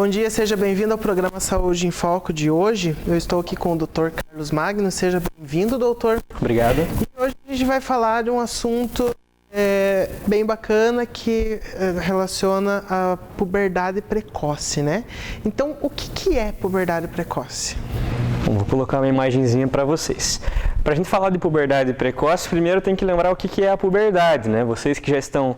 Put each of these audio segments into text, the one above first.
Bom dia, seja bem-vindo ao programa Saúde em Foco de hoje. Eu estou aqui com o Dr. Carlos Magno. Seja bem-vindo, doutor. Obrigado. E hoje a gente vai falar de um assunto bem bacana que relaciona a puberdade precoce, né? Então, o que é puberdade precoce? Bom, vou colocar uma imagenzinha para vocês. Para a gente falar de puberdade precoce, primeiro tem que lembrar o que é a puberdade, né? Vocês que estão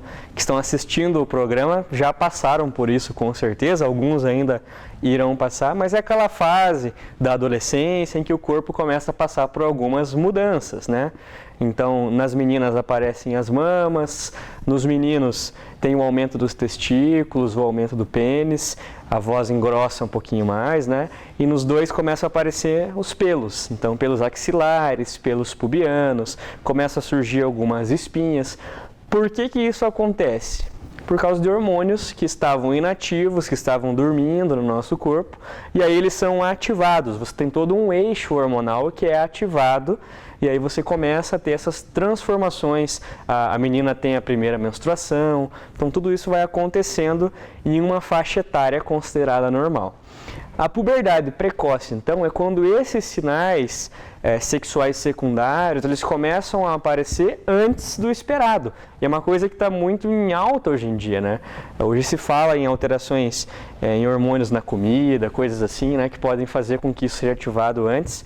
assistindo o programa já passaram por isso com certeza, alguns ainda irão passar, mas é aquela fase da adolescência em que o corpo começa a passar por algumas mudanças, né? Então, nas meninas aparecem as mamas, nos meninos tem o aumento dos testículos, o aumento do pênis, a voz engrossa um pouquinho mais, né? E nos dois começam a aparecer os pelos, então pelos axilares, pelos pubianos, começa a surgir algumas espinhas. Por que isso acontece? Por causa de hormônios que estavam inativos, que estavam dormindo no nosso corpo, e aí eles são ativados. Você tem todo um eixo hormonal que é ativado, e aí você começa a ter essas transformações. A menina tem a primeira menstruação, então tudo isso vai acontecendo em uma faixa etária considerada normal. A puberdade precoce, então, é quando esses sinais sexuais secundários, eles começam a aparecer antes do esperado. E é uma coisa que está muito em alta hoje em dia, né? Hoje se fala em alterações em hormônios na comida, coisas assim, né, que podem fazer com que isso seja ativado antes.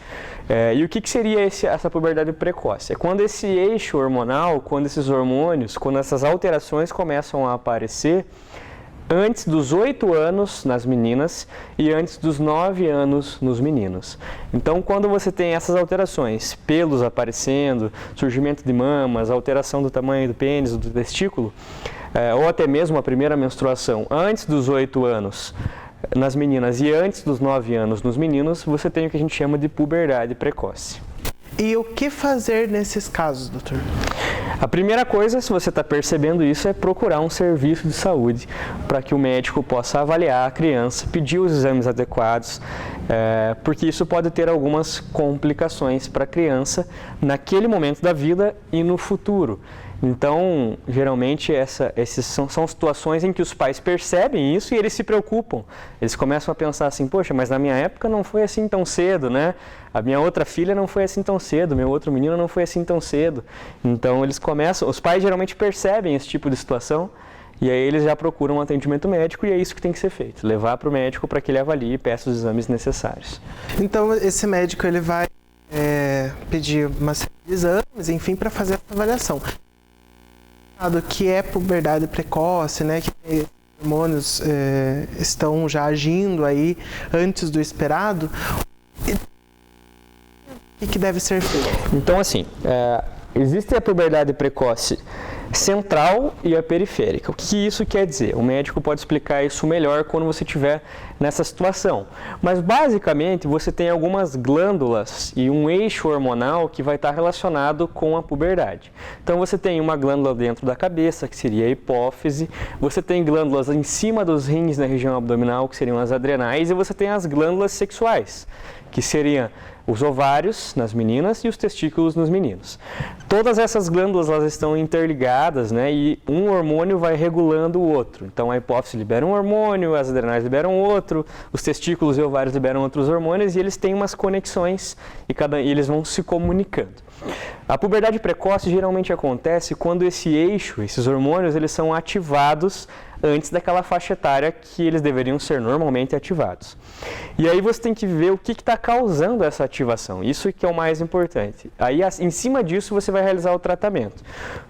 E o que seria essa puberdade precoce? É quando esse eixo hormonal, quando esses hormônios, quando essas alterações começam a aparecer antes dos 8 anos nas meninas e antes dos 9 anos nos meninos. Então, quando você tem essas alterações, pelos aparecendo, surgimento de mamas, alteração do tamanho do pênis, do testículo, ou até mesmo a primeira menstruação antes dos 8 anos nas meninas e antes dos 9 anos nos meninos, você tem o que a gente chama de puberdade precoce. E o que fazer nesses casos, doutor? A primeira coisa, se você está percebendo isso, é procurar um serviço de saúde para que o médico possa avaliar a criança, pedir os exames adequados, porque isso pode ter algumas complicações para a criança naquele momento da vida e no futuro. Então, geralmente, essas são situações em que os pais percebem isso e eles se preocupam. Eles começam a pensar assim, poxa, mas na minha época não foi assim tão cedo, né? A minha outra filha não foi assim tão cedo, meu outro menino não foi assim tão cedo. Então, os pais geralmente percebem esse tipo de situação e aí eles já procuram um atendimento médico e é isso que tem que ser feito. Levar para o médico para que ele avalie e peça os exames necessários. Então, esse médico ele vai pedir uma série de exames, enfim, para fazer essa avaliação. Que é puberdade precoce, né, que os hormônios estão já agindo aí antes do esperado, o que deve ser feito? Então, assim, existe a puberdade precoce central e a periférica. O que isso quer dizer? O médico pode explicar isso melhor quando você estiver nessa situação. Mas, basicamente, você tem algumas glândulas e um eixo hormonal que vai estar relacionado com a puberdade. Então, você tem uma glândula dentro da cabeça, que seria a hipófise. Você tem glândulas em cima dos rins na região abdominal, que seriam as adrenais. E você tem as glândulas sexuais, que seriam os ovários nas meninas e os testículos nos meninos. Todas essas glândulas elas estão interligadas, né, e um hormônio vai regulando o outro. Então a hipófise libera um hormônio, as adrenais liberam outro, os testículos e ovários liberam outros hormônios e eles têm umas conexões e eles vão se comunicando. A puberdade precoce geralmente acontece quando esse eixo, esses hormônios, eles são ativados antes daquela faixa etária que eles deveriam ser normalmente ativados. E aí você tem que ver o que está causando essa ativação, isso que é o mais importante. Aí, em cima disso, você vai realizar o tratamento.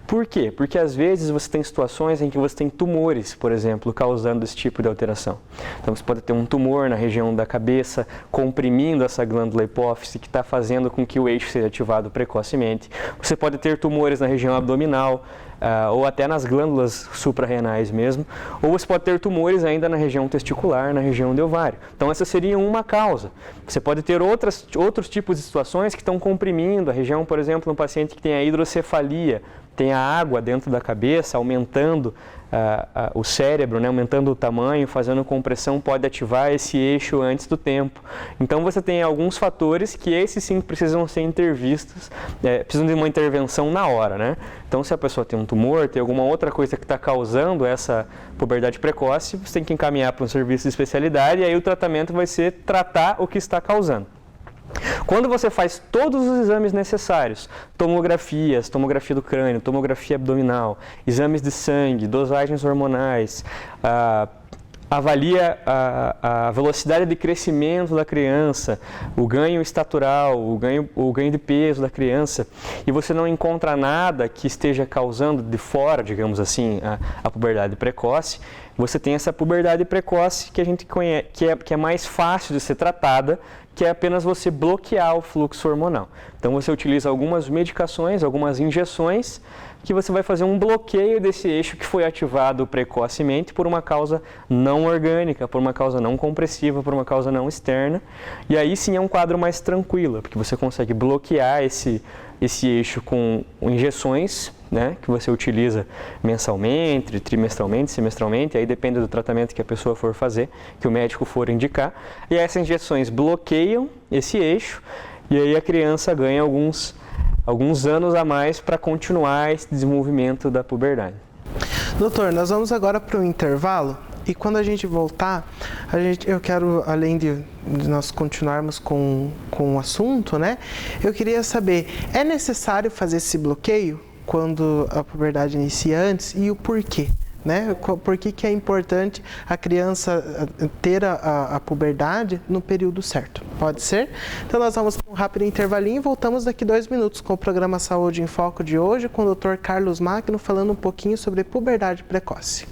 Por quê? Porque às vezes você tem situações em que você tem tumores, por exemplo, causando esse tipo de alteração. Então você pode ter um tumor na região da cabeça, comprimindo essa glândula hipófise, que está fazendo com que o eixo seja ativado precocemente. Você pode ter tumores na região abdominal, ou até nas glândulas suprarrenais mesmo, ou você pode ter tumores ainda na região testicular, na região do ovário. Então essa seria uma causa. Você pode ter outros tipos de situações que estão comprimindo a região, por exemplo, no paciente que tem a hidrocefalia, tem a água dentro da cabeça, aumentando o cérebro, né, aumentando o tamanho, fazendo compressão, pode ativar esse eixo antes do tempo. Então você tem alguns fatores que esses sim precisam ser intervistos, precisam de uma intervenção na hora, né? Então se a pessoa tem um tumor, tem alguma outra coisa que está causando essa puberdade precoce, você tem que encaminhar para um serviço de especialidade e aí o tratamento vai ser tratar o que está causando. Quando você faz todos os exames necessários, tomografias, tomografia do crânio, tomografia abdominal, exames de sangue, dosagens hormonais, avalia a velocidade de crescimento da criança, o ganho estatural, o ganho de peso da criança, e você não encontra nada que esteja causando de fora, digamos assim, a puberdade precoce, você tem essa puberdade precoce que a gente conhece, que é mais fácil de ser tratada, que é apenas você bloquear o fluxo hormonal. Então você utiliza algumas medicações, algumas injeções, que você vai fazer um bloqueio desse eixo que foi ativado precocemente por uma causa não orgânica, por uma causa não compressiva, por uma causa não externa. E aí sim é um quadro mais tranquilo, porque você consegue bloquear esse eixo com injeções, né, que você utiliza mensalmente, trimestralmente, semestralmente, aí depende do tratamento que a pessoa for fazer, que o médico for indicar. E essas injeções bloqueiam esse eixo e aí a criança ganha alguns anos a mais para continuar esse desenvolvimento da puberdade. Doutor, nós vamos agora para o intervalo e quando a gente voltar, eu quero, além de nós continuarmos com o assunto, né? Eu queria saber, é necessário fazer esse bloqueio quando a puberdade inicia antes e o porquê? Né? Por que é importante a criança ter a puberdade no período certo? Pode ser? Então nós vamos para um rápido intervalinho e voltamos daqui 2 minutos com o programa Saúde em Foco de hoje com o Dr. Carlos Magno falando um pouquinho sobre puberdade precoce.